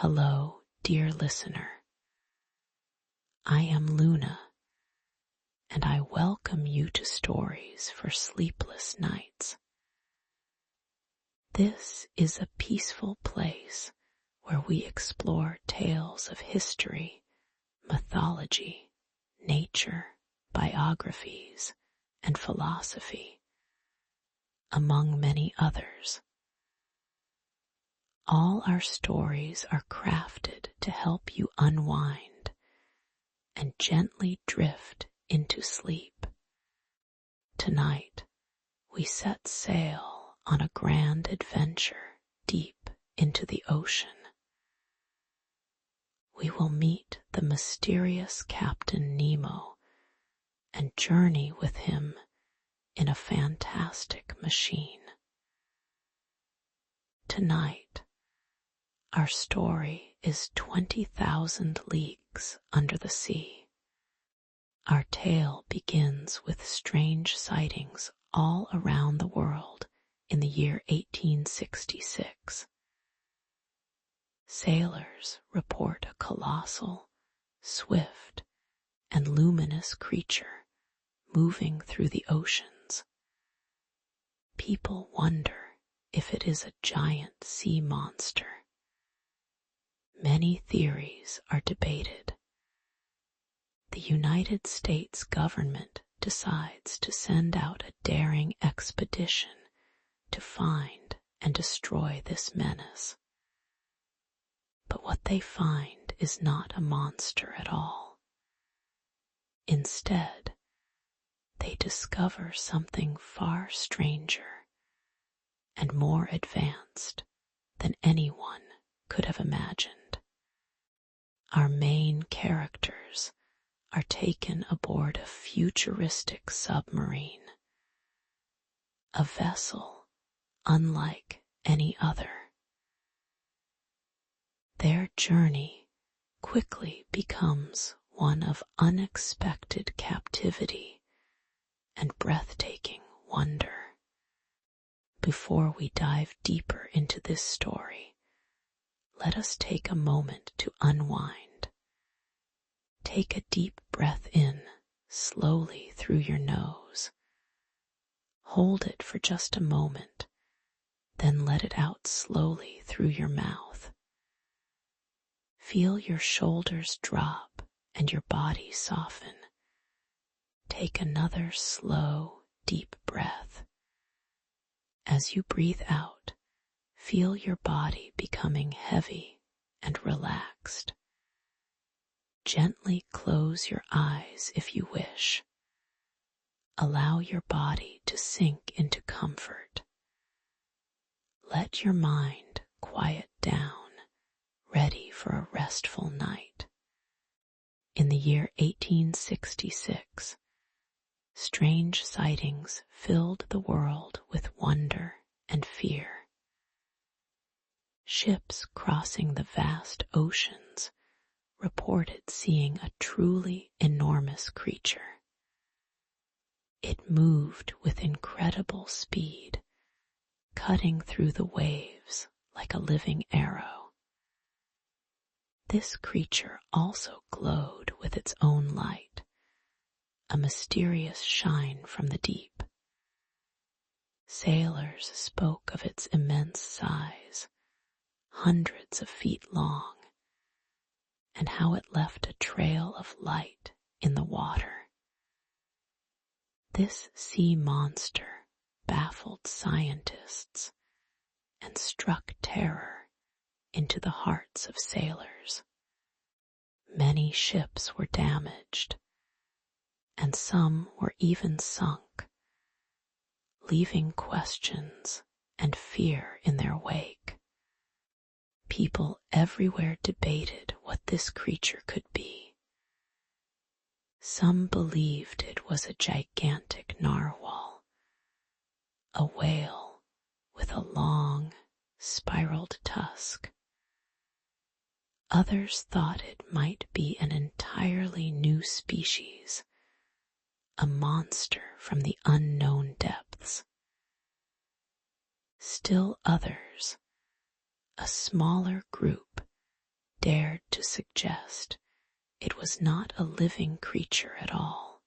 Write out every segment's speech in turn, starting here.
Hello, dear listener. I am Luna, and I welcome you to Stories for Sleepless Nights. This is a peaceful place where we explore tales of history, mythology, nature, biographies, and philosophy, among many others. All our stories are crafted to help you unwind and gently drift into sleep. Tonight, we set sail on a grand adventure deep into the ocean. We will meet the mysterious Captain Nemo and journey with him in a fantastic machine. Tonight, our story is 20,000 Leagues Under the Sea. Our tale begins with strange sightings all around the world in the year 1866. Sailors report a colossal, swift, and luminous creature moving through the oceans. People wonder if it is a giant sea monster. Many theories are debated. The United States government decides to send out a daring expedition to find and destroy this menace. But what they find is not a monster at all. Instead, they discover something far stranger and more advanced than anyone could have imagined. Our main characters are taken aboard a futuristic submarine, a vessel unlike any other. Their journey quickly becomes one of unexpected captivity and breathtaking wonder. Before we dive deeper into this story, let us take a moment to unwind. Take a deep breath in slowly through your nose. Hold it for just a moment, then let it out slowly through your mouth. Feel your shoulders drop and your body soften. Take another slow, deep breath. As you breathe out, feel your body becoming heavy and relaxed. Gently close your eyes if you wish. Allow your body to sink into comfort. Let your mind quiet down, ready for a restful night. In the year 1866, strange sightings filled the world with wonder and fear. Ships crossing the vast oceans reported seeing a truly enormous creature. It moved with incredible speed, cutting through the waves like a living arrow. This creature also glowed with its own light, a mysterious shine from the deep. Sailors spoke of its immense size, hundreds of feet long, and how it left a trail of light in the water. This sea monster baffled scientists and struck terror into the hearts of sailors. Many ships were damaged, and some were even sunk, leaving questions and fear in their wake. People everywhere debated what this creature could be. Some believed it was a gigantic narwhal, a whale with a long, spiraled tusk. Others thought it might be an entirely new species, a monster from the unknown depths. Still others, a smaller group, dared to suggest it was not a living creature at all,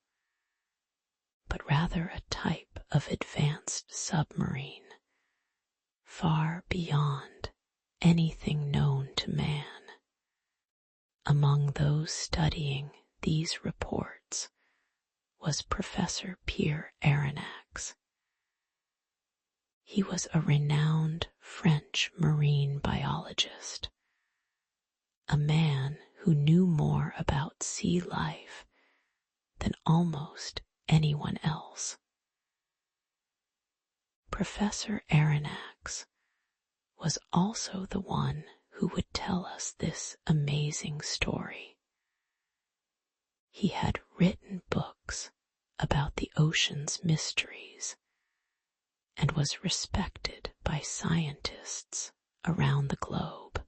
but rather a type of advanced submarine, far beyond anything known to man. Among those studying these reports was Professor Aronnax. He was a renowned French marine biologist, a man who knew more about sea life than almost anyone else. Professor Aronnax was also the one who would tell us this amazing story. He had written books about the ocean's mysteries and was respected by scientists around the globe.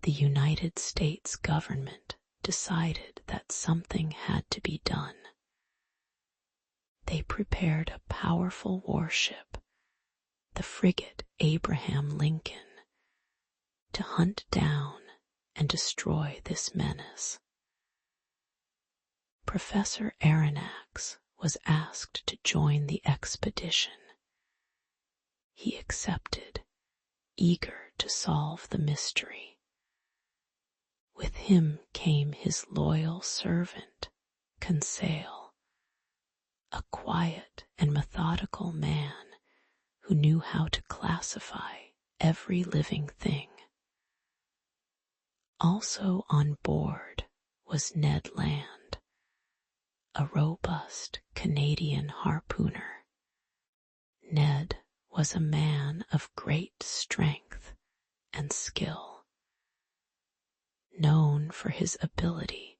The United States government decided that something had to be done. They prepared a powerful warship, the frigate Abraham Lincoln, to hunt down and destroy this menace. Professor Aronnax was asked to join the expedition. He accepted, eager to solve the mystery. With him came his loyal servant, Conseil, a quiet and methodical man who knew how to classify every living thing. Also on board was Ned Land, a robust Canadian harpooner. Ned was a man of great strength and skill, known for his ability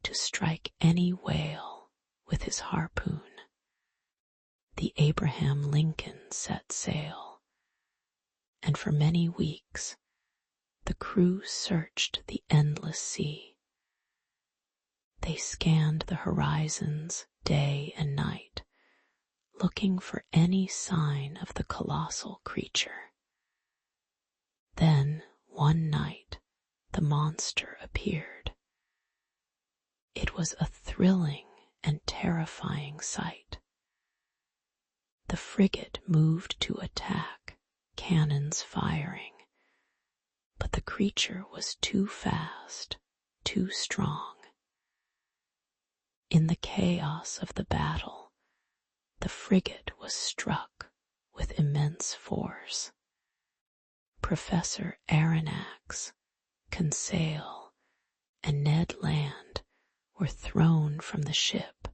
to strike any whale with his harpoon. The Abraham Lincoln set sail, and for many weeks the crew searched the endless sea. They scanned the horizons day and night, looking for any sign of the colossal creature. Then, one night, the monster appeared. It was a thrilling and terrifying sight. The frigate moved to attack, cannons firing, but the creature was too fast, too strong. In the chaos of the battle, the frigate was struck with immense force. Professor Aronnax, Conseil, and Ned Land were thrown from the ship,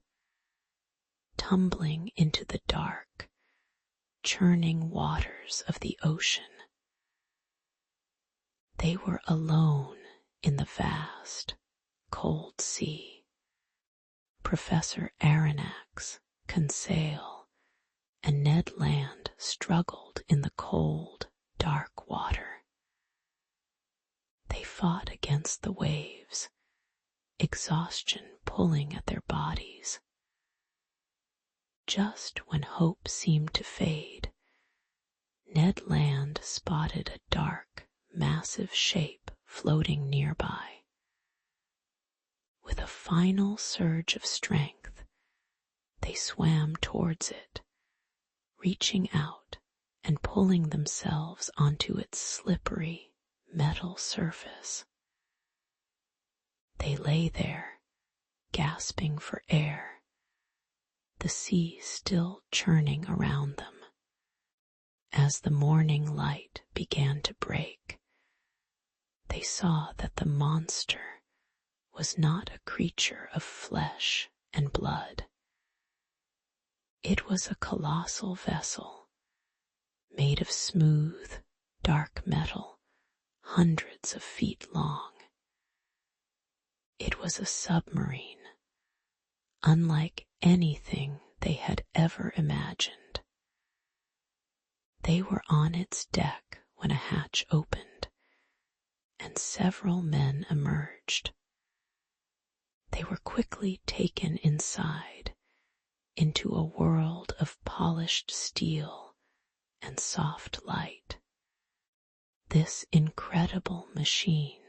tumbling into the dark, churning waters of the ocean. They were alone in the vast, cold sea. Professor Aronnax, Conseil, and Ned Land struggled in the cold, dark water. They fought against the waves, exhaustion pulling at their bodies. Just when hope seemed to fade, Ned Land spotted a dark, massive shape floating nearby. With a final surge of strength, they swam towards it, reaching out and pulling themselves onto its slippery, metal surface. They lay there, gasping for air, the sea still churning around them. As the morning light began to break, they saw that the monster was not a creature of flesh and blood. It was a colossal vessel, made of smooth, dark metal, hundreds of feet long. It was a submarine, unlike anything they had ever imagined. They were on its deck when a hatch opened, and several men emerged. They were quickly taken inside, into a world of polished steel and soft light. This incredible machine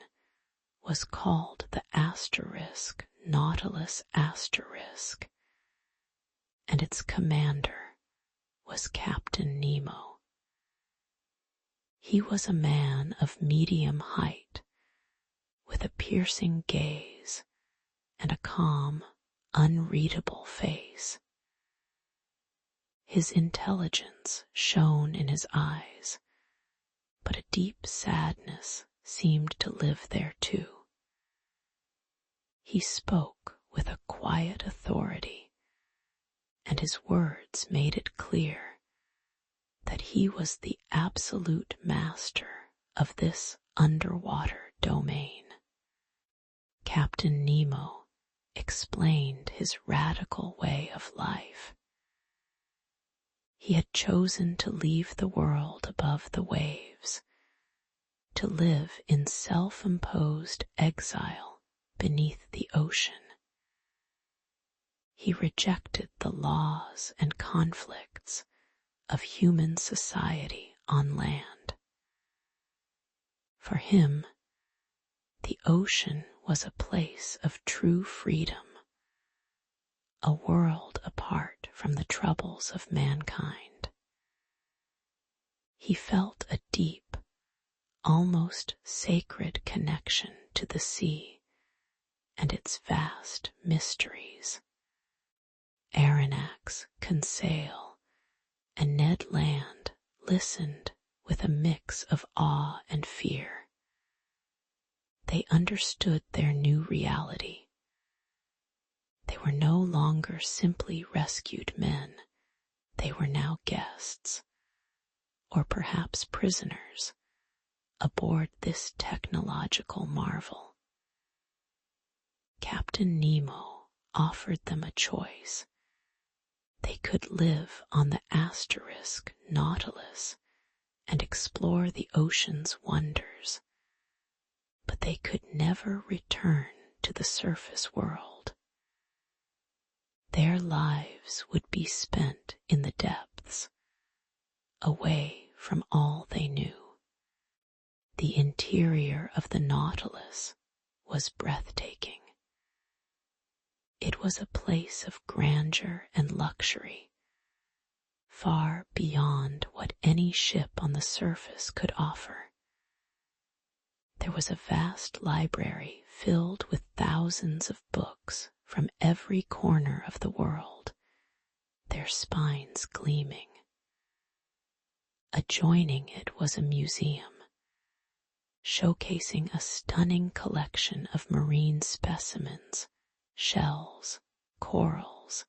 was called the asterisk Nautilus asterisk, and its commander was Captain Nemo. He was a man of medium height, with a piercing gaze and a calm, unreadable face. His intelligence shone in his eyes, but a deep sadness seemed to live there too. He spoke with a quiet authority, and his words made it clear that he was the absolute master of this underwater domain. Captain Nemo explained his radical way of life. He had chosen to leave the world above the waves, to live in self-imposed exile beneath the ocean. He rejected the laws and conflicts of human society on land. For him, the ocean was a place of true freedom, a world apart from the troubles of mankind. He felt a deep, almost sacred connection to the sea and its vast mysteries. Aronnax, Conseil, and Ned Land listened with a mix of awe and fear. They understood their new reality. They were no longer simply rescued men. They were now guests, or perhaps prisoners, aboard this technological marvel. Captain Nemo offered them a choice. They could live on the asterisk Nautilus and explore the ocean's wonders, but they could never return to the surface world. Their lives would be spent in the depths, away from all they knew. The interior of the Nautilus was breathtaking. It was a place of grandeur and luxury, far beyond what any ship on the surface could offer. There was a vast library filled with thousands of books from every corner of the world, their spines gleaming. Adjoining it was a museum, showcasing a stunning collection of marine specimens, shells, corals,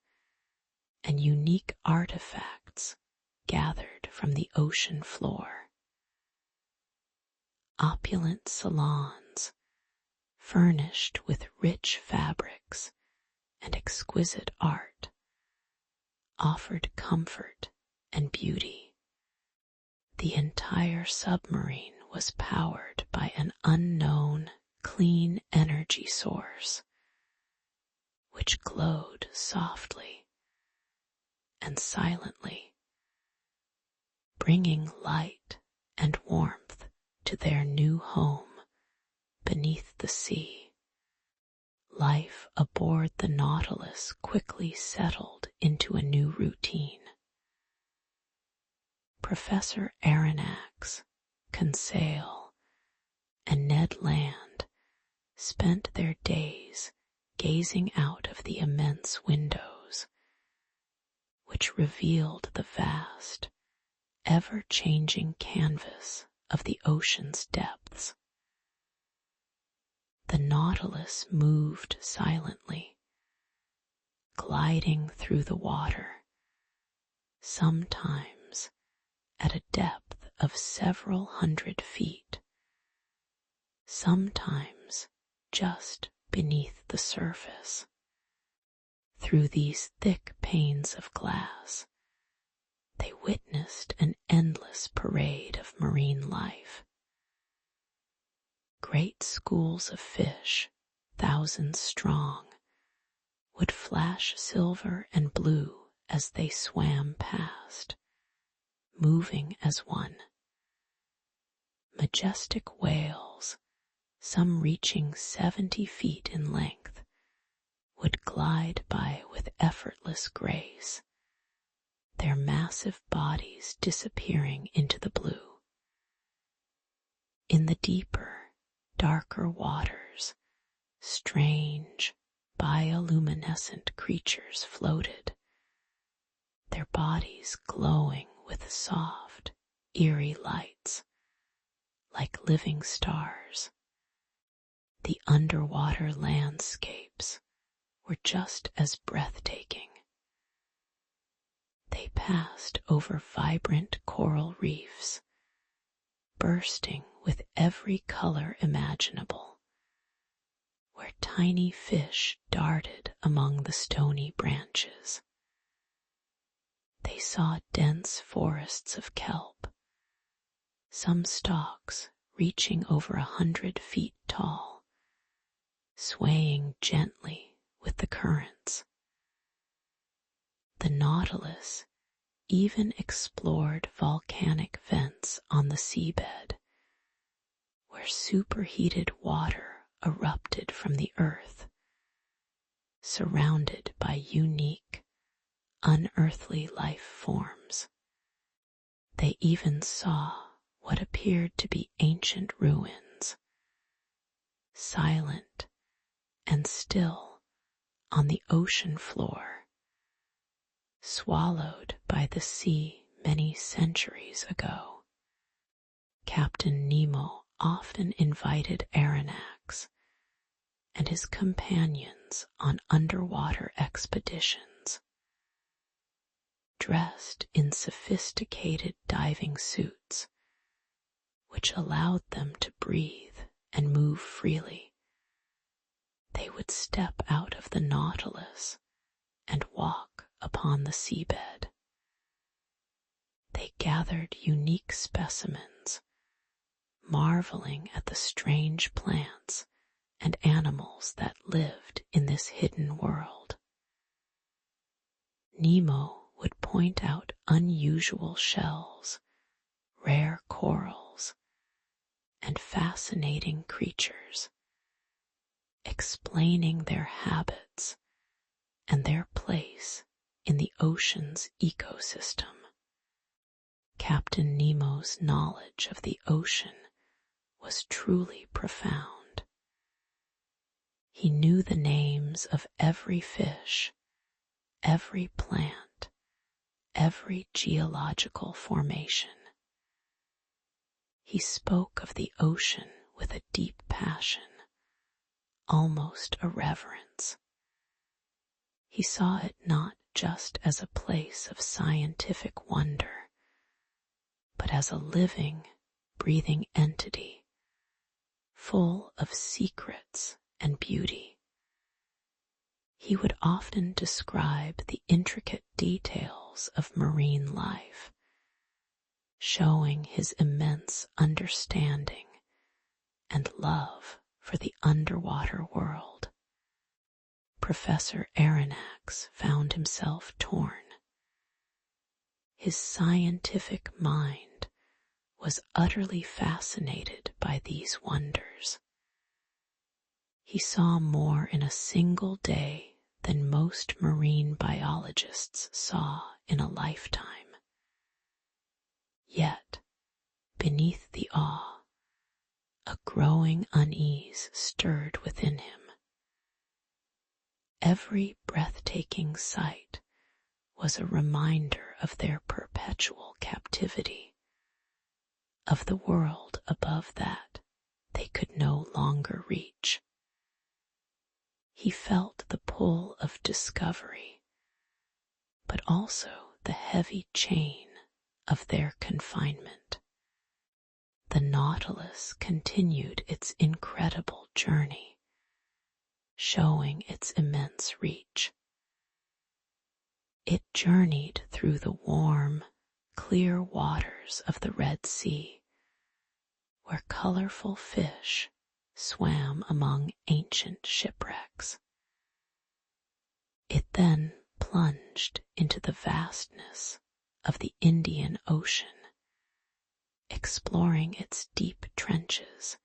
and unique artifacts gathered from the ocean floor. Opulent salons, furnished with rich fabrics and exquisite art, offered comfort and beauty. The entire submarine was powered by an unknown, clean energy source, which glowed softly and silently, bringing light and warmth to their new home beneath the sea. Life aboard the Nautilus quickly settled into a new routine. Professor Aronnax, Conseil, and Ned Land spent their days gazing out of the immense windows, which revealed the vast, ever-changing canvas of the ocean's depths. The Nautilus moved silently, gliding through the water, sometimes at a depth of several hundred feet, sometimes just beneath the surface. Through these thick panes of glass, they witnessed an endless parade of marine life. Great schools of fish, thousands strong, would flash silver and blue as they swam past, moving as one. Majestic whales, some reaching 70 feet in length, would glide by with effortless grace, their massive bodies disappearing into the blue. In the deeper, darker waters, strange, bioluminescent creatures floated, their bodies glowing with soft, eerie lights, like living stars. The underwater landscapes were just as breathtaking. They passed over vibrant coral reefs, bursting with every color imaginable, where tiny fish darted among the stony branches. They saw dense forests of kelp, some stalks reaching over 100 feet tall, swaying gently with the currents. The Nautilus even explored volcanic vents on the seabed, where superheated water erupted from the earth, surrounded by unique, unearthly life forms. They even saw what appeared to be ancient ruins, silent and still on the ocean floor, swallowed by the sea many centuries ago. Captain Nemo often invited Aronnax and his companions on underwater expeditions. Dressed in sophisticated diving suits, which allowed them to breathe and move freely, they would step out of the Nautilus and walk upon the seabed. They gathered unique specimens, marveling at the strange plants and animals that lived in this hidden world. Nemo would point out unusual shells, rare corals, and fascinating creatures, explaining their habits and their place in the ocean's ecosystem. Captain Nemo's knowledge of the ocean was truly profound. He knew the names of every fish, every plant, every geological formation. He spoke of the ocean with a deep passion, almost a reverence. He saw it not just as a place of scientific wonder, but as a living, breathing entity, full of secrets and beauty. He would often describe the intricate details of marine life, showing his immense understanding and love for the underwater world. Professor Aronnax found himself torn. His scientific mind was utterly fascinated by these wonders. He saw more in a single day than most marine biologists saw in a lifetime. Yet, beneath the awe, a growing unease stirred within him. Every breathtaking sight was a reminder of their perpetual captivity, of the world above that they could no longer reach. He felt the pull of discovery, but also the heavy chain of their confinement. The Nautilus continued its incredible journey, showing its immense reach. It journeyed through the warm, clear waters of the Red Sea, where colorful fish swam among ancient shipwrecks. It then plunged into the vastness of the Indian Ocean, exploring its deep trenches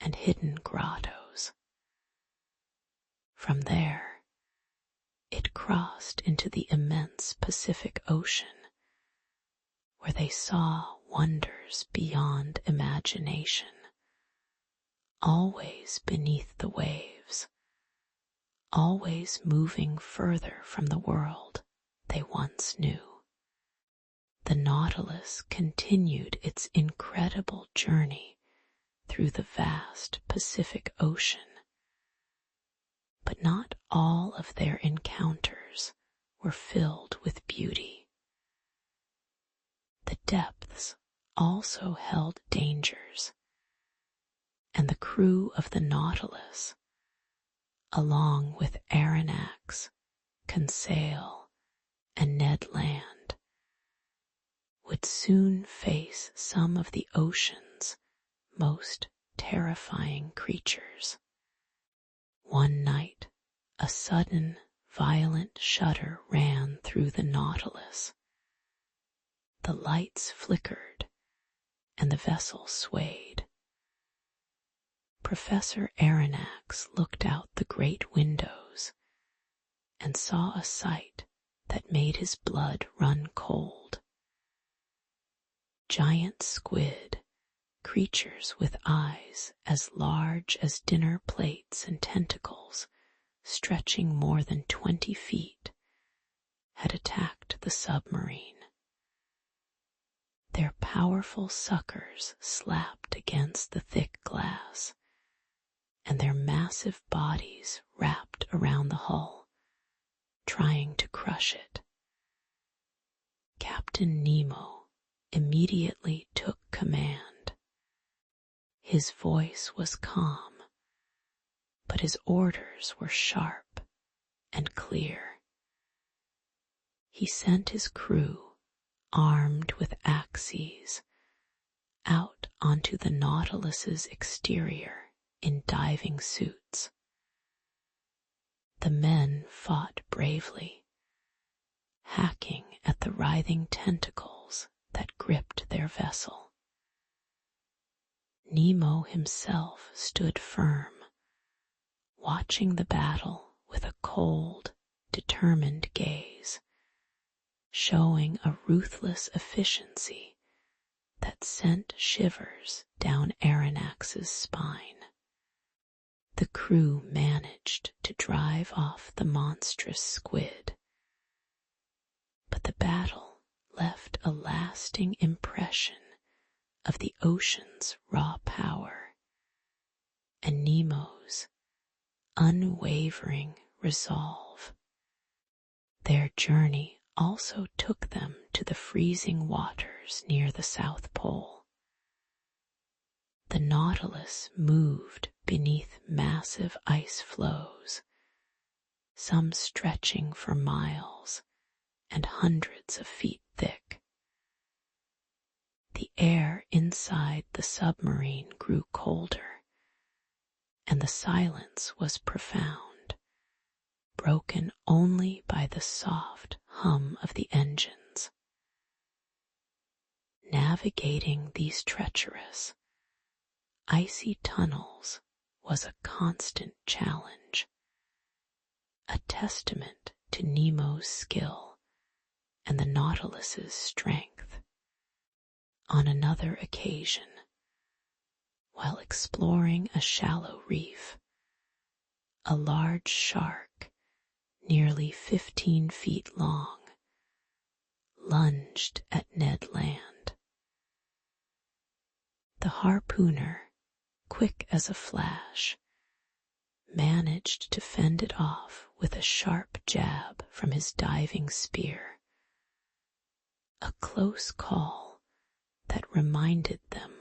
and hidden grottos. From there, it crossed into the immense Pacific Ocean, where they saw wonders beyond imagination, always beneath the waves, always moving further from the world they once knew. The Nautilus continued its incredible journey through the vast Pacific Ocean, but not all of their encounters were filled with beauty. The depths also held dangers, and the crew of the Nautilus, along with Aronnax, Conseil, and Ned Land, would soon face some of the ocean's most terrifying creatures. One night, a sudden, violent shudder ran through the Nautilus. The lights flickered, and the vessel swayed. Professor Aronnax looked out the great windows and saw a sight that made his blood run cold. Giant squid, creatures with eyes as large as dinner plates and tentacles stretching more than 20 feet, had attacked the submarine. Their powerful suckers slapped against the thick glass, and their massive bodies wrapped around the hull, trying to crush it. Captain Nemo immediately took command. His voice was calm, but his orders were sharp and clear. He sent his crew, armed with axes, out onto the Nautilus's exterior in diving suits. The men fought bravely, hacking at the writhing tentacles that gripped their vessel. Nemo himself stood firm, watching the battle with a cold, determined gaze, showing a ruthless efficiency that sent shivers down Aronnax's spine. The crew managed to drive off the monstrous squid, but the battle left a lasting impression of the ocean's raw power and Nemo's unwavering resolve. Their journey also took them to the freezing waters near the South Pole. The Nautilus moved beneath massive ice floes, some stretching for miles and hundreds of feet thick. The air inside the submarine grew colder, and the silence was profound, broken only by the soft hum of the engines. Navigating these treacherous, icy tunnels was a constant challenge, a testament to Nemo's skill and the Nautilus's strength. On another occasion, while exploring a shallow reef, a large shark, nearly 15 feet long, lunged at Ned Land. The harpooner, quick as a flash, managed to fend it off with a sharp jab from his diving spear, a close call that reminded them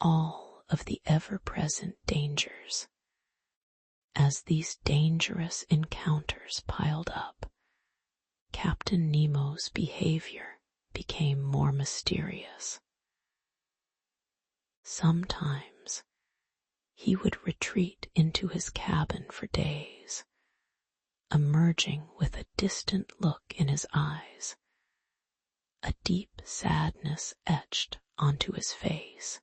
all of the ever-present dangers. As these dangerous encounters piled up, Captain Nemo's behavior became more mysterious. Sometimes he would retreat into his cabin for days, emerging with a distant look in his eyes, a deep sadness etched onto his face.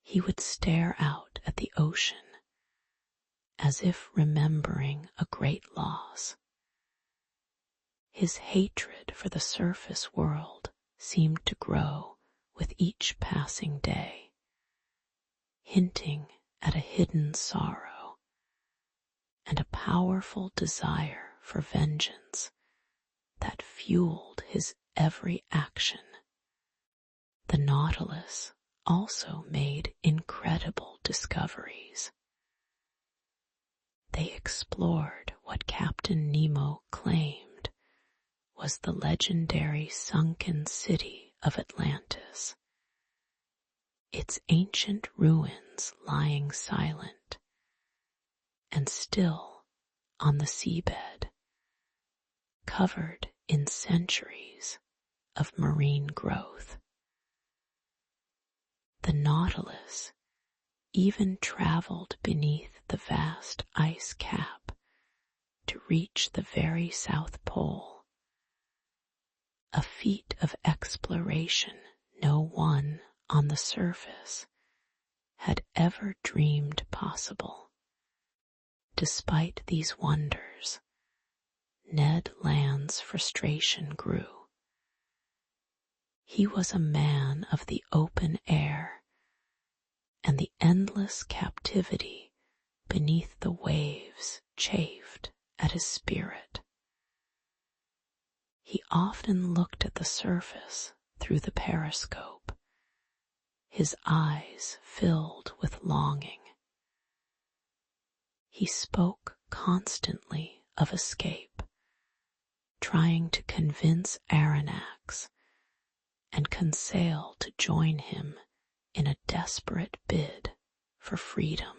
He would stare out at the ocean as if remembering a great loss. His hatred for the surface world seemed to grow with each passing day, hinting at a hidden sorrow and a powerful desire for vengeance that fueled his every action. The Nautilus also made incredible discoveries. They explored what Captain Nemo claimed was the legendary sunken city of Atlantis, its ancient ruins lying silent and still on the seabed, covered in centuries of marine growth. The Nautilus even traveled beneath the vast ice cap to reach the very South Pole, a feat of exploration no one on the surface had ever dreamed possible. Despite these wonders, Ned Land's frustration grew. He was a man of the open air, and the endless captivity beneath the waves chafed at his spirit. He often looked at the surface through the periscope, his eyes filled with longing. He spoke constantly of escape, trying to convince Aronnax and Conseil to join him in a desperate bid for freedom.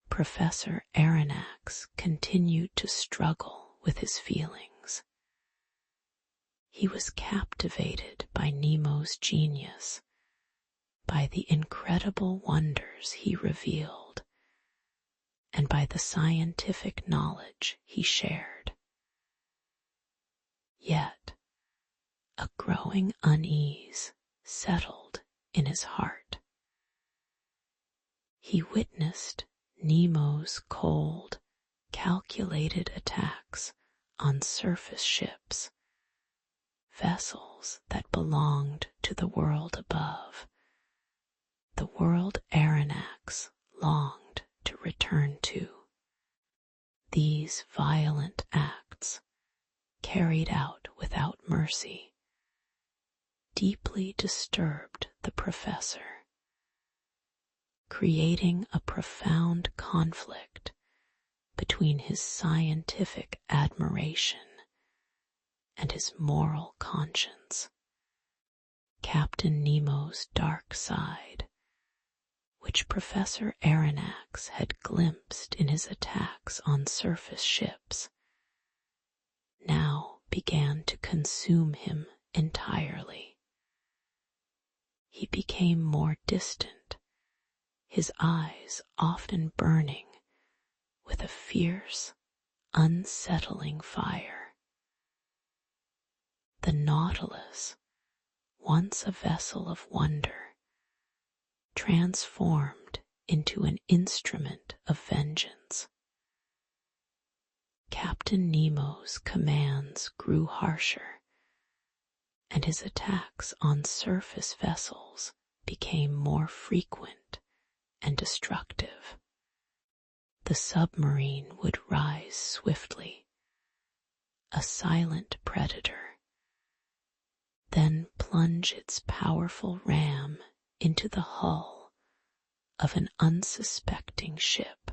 Professor Aronnax continued to struggle with his feelings. He was captivated by Nemo's genius, by the incredible wonders he revealed, and by the scientific knowledge he shared. Yet, a growing unease settled in his heart. He witnessed Nemo's cold, calculated attacks on surface ships, vessels that belonged to the world above, the world Aronnax longed to return to. These violent acts, carried out without mercy, deeply disturbed the professor, creating a profound conflict between his scientific admiration and his moral conscience. Captain Nemo's dark side, which Professor Aronnax had glimpsed in his attacks on surface ships, now began to consume him entirely. He became more distant, his eyes often burning with a fierce, unsettling fire. The Nautilus, once a vessel of wonder, transformed into an instrument of vengeance. Captain Nemo's commands grew harsher, and his attacks on surface vessels became more frequent and destructive. The submarine would rise swiftly, a silent predator, then plunge its powerful ram into the hull of an unsuspecting ship.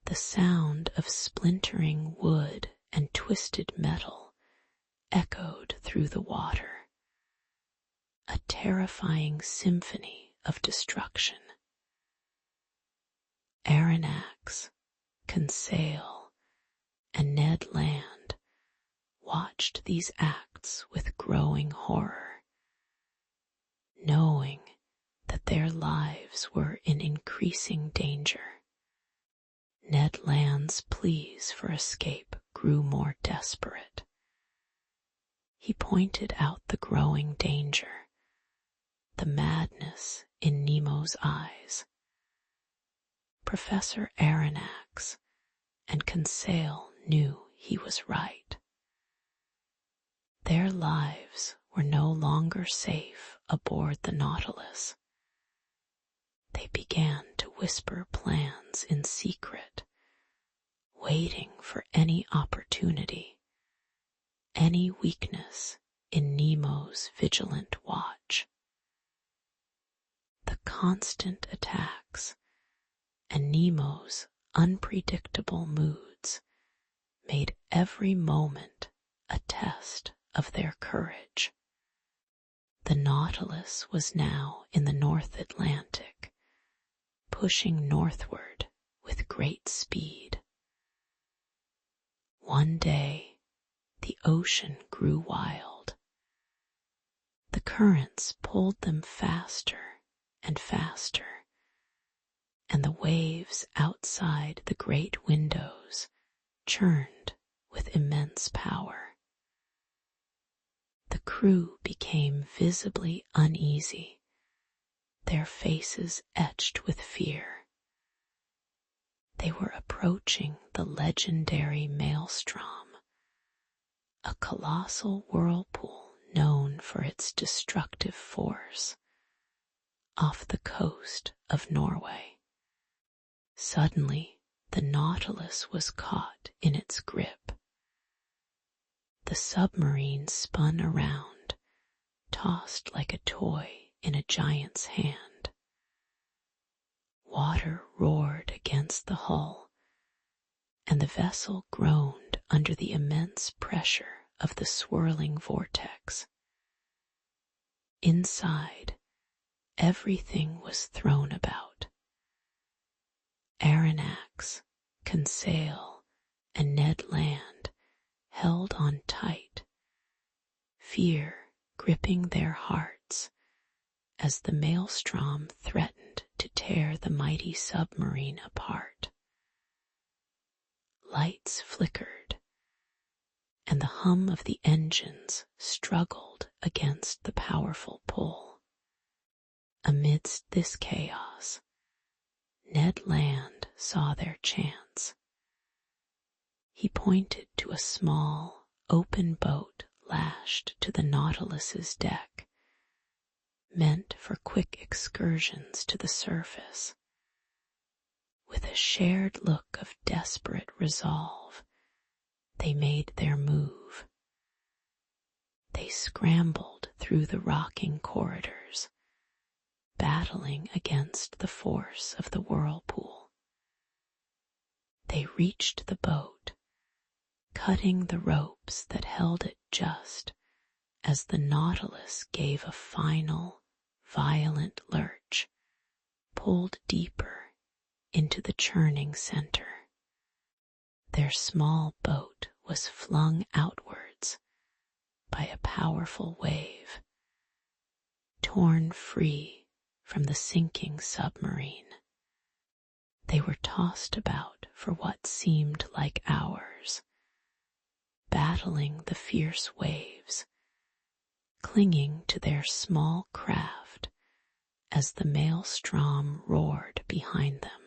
The sound of splintering wood and twisted metal echoed through the water, a terrifying symphony of destruction. Aronnax, Conseil, and Ned Land watched these acts with growing horror, knowing that their lives were in increasing danger. Ned Land's pleas for escape grew more desperate. He pointed out the growing danger, the madness in Nemo's eyes. Professor Aronnax and Conseil knew he was right. Their lives were no longer safe aboard the Nautilus. They began to whisper plans in secret, waiting for any opportunity, any weakness in Nemo's vigilant watch. The constant attacks and Nemo's unpredictable moods made every moment a test of their courage. The Nautilus was now in the North Atlantic, pushing northward with great speed. One day, the ocean grew wild. The currents pulled them faster and faster, and the waves outside the great windows churned with immense power. The crew became visibly uneasy, their faces etched with fear. They were approaching the legendary maelstrom, a colossal whirlpool known for its destructive force, off the coast of Norway. Suddenly, the Nautilus was caught in its grip. The submarine spun around, tossed like a toy in a giant's hand. Water roared against the hull, and the vessel groaned under the immense pressure of the swirling vortex. Inside, everything was thrown about. Aronnax, Conseil, and Ned Land held on tight, fear gripping their hearts as the maelstrom threatened to tear the mighty submarine apart. Lights flickered, and the hum of the engines struggled against the powerful pull. Amidst this chaos, Ned Land saw their chance. He pointed to a small, open boat lashed to the Nautilus's deck, meant for quick excursions to the surface. With a shared look of desperate resolve, they made their move. They scrambled through the rocking corridors, battling against the force of the whirlpool. They reached the boat, cutting the ropes that held it just as the Nautilus gave a final, violent lurch, pulled deeper into the churning center. Their small boat was flung outwards by a powerful wave, torn free from the sinking submarine. They were tossed about for what seemed like hours, battling the fierce waves, clinging to their small craft as the maelstrom roared behind them.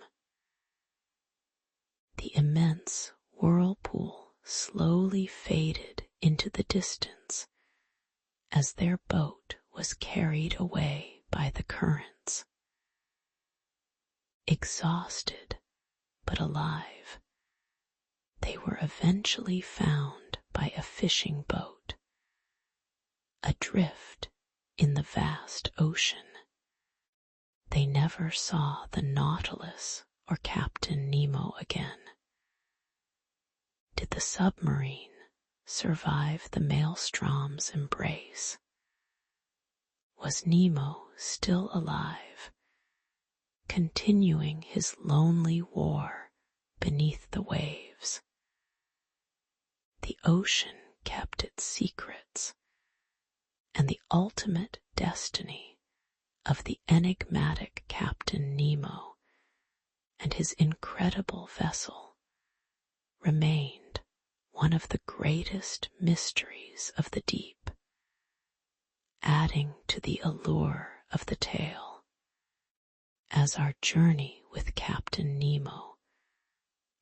The immense whirlpool slowly faded into the distance as their boat was carried away by the currents. Exhausted but alive, they were eventually found by a fishing boat, adrift in the vast ocean. They never saw the Nautilus or Captain Nemo again. Did the submarine survive the maelstrom's embrace? Was Nemo still alive, continuing his lonely war beneath the waves? The ocean kept its secrets, and the ultimate destiny of the enigmatic Captain Nemo and his incredible vessel remained one of the greatest mysteries of the deep, adding to the allure of the tale. As our journey with Captain Nemo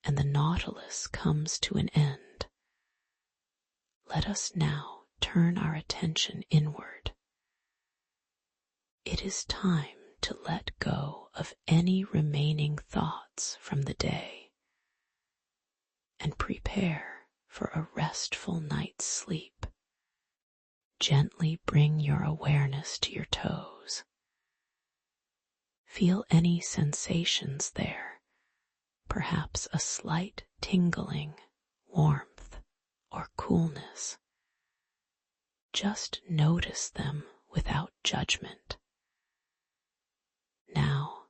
and the Nautilus comes to an end, let us now turn our attention inward. It is time to let go of any remaining thoughts from the day and prepare for a restful night's sleep. Gently bring your awareness to your toes. Feel any sensations there, perhaps a slight tingling, warmth, or coolness. Just notice them without judgment. Now,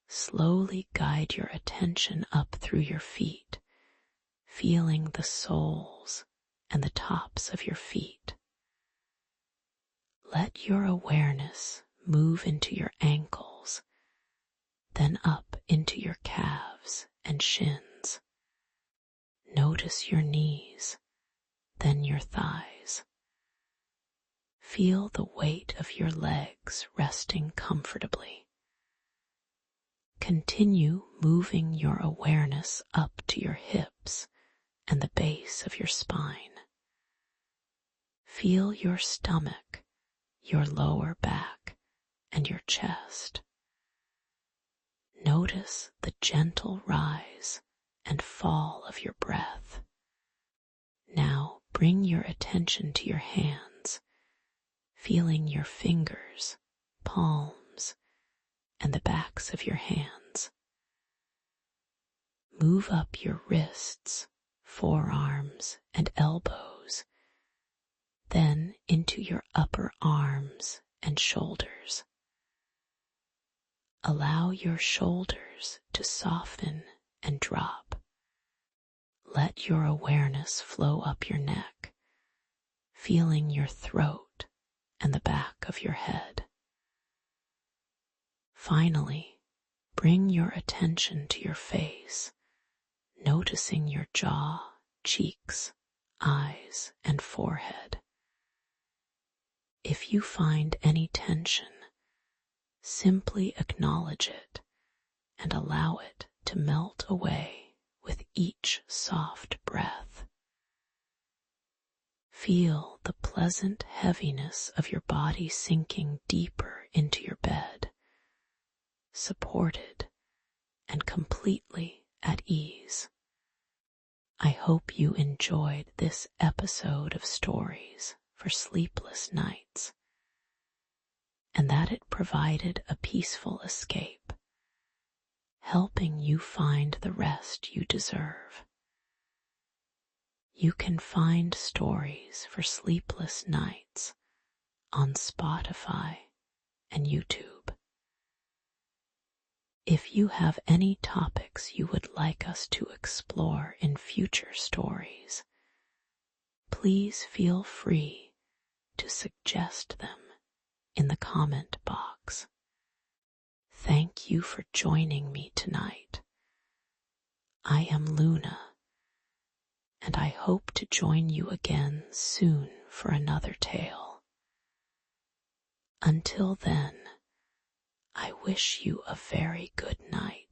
slowly guide your attention up through your feet, feeling the soles and the tops of your feet. Let your awareness move into your ankles, then up into your calves and shins. Notice your knees, then your thighs. Feel the weight of your legs resting comfortably. Continue moving your awareness up to your hips and the base of your spine. Feel your stomach, your lower back, and your chest. Notice the gentle rise and fall of your breath. Now bring your attention to your hands, feeling your fingers, palms, and the backs of your hands. Move up your wrists, forearms, and elbows, then into your upper arms and shoulders. Allow your shoulders to soften and drop. Let your awareness flow up your neck, feeling your throat and the back of your head. Finally, bring your attention to your face, noticing your jaw, cheeks, eyes, and forehead. If you find any tension, simply acknowledge it and allow it to melt away with each soft breath. Feel the pleasant heaviness of your body sinking deeper into your bed, supported and completely at ease. I hope you enjoyed this episode of Stories for Sleepless Nights, and that it provided a peaceful escape, helping you find the rest you deserve. You can find Stories for Sleepless Nights on Spotify and YouTube. If you have any topics you would like us to explore in future stories, please feel free to suggest them in the comment box. Thank you for joining me tonight. I am Luna, and I hope to join you again soon for another tale. Until then, I wish you a very good night.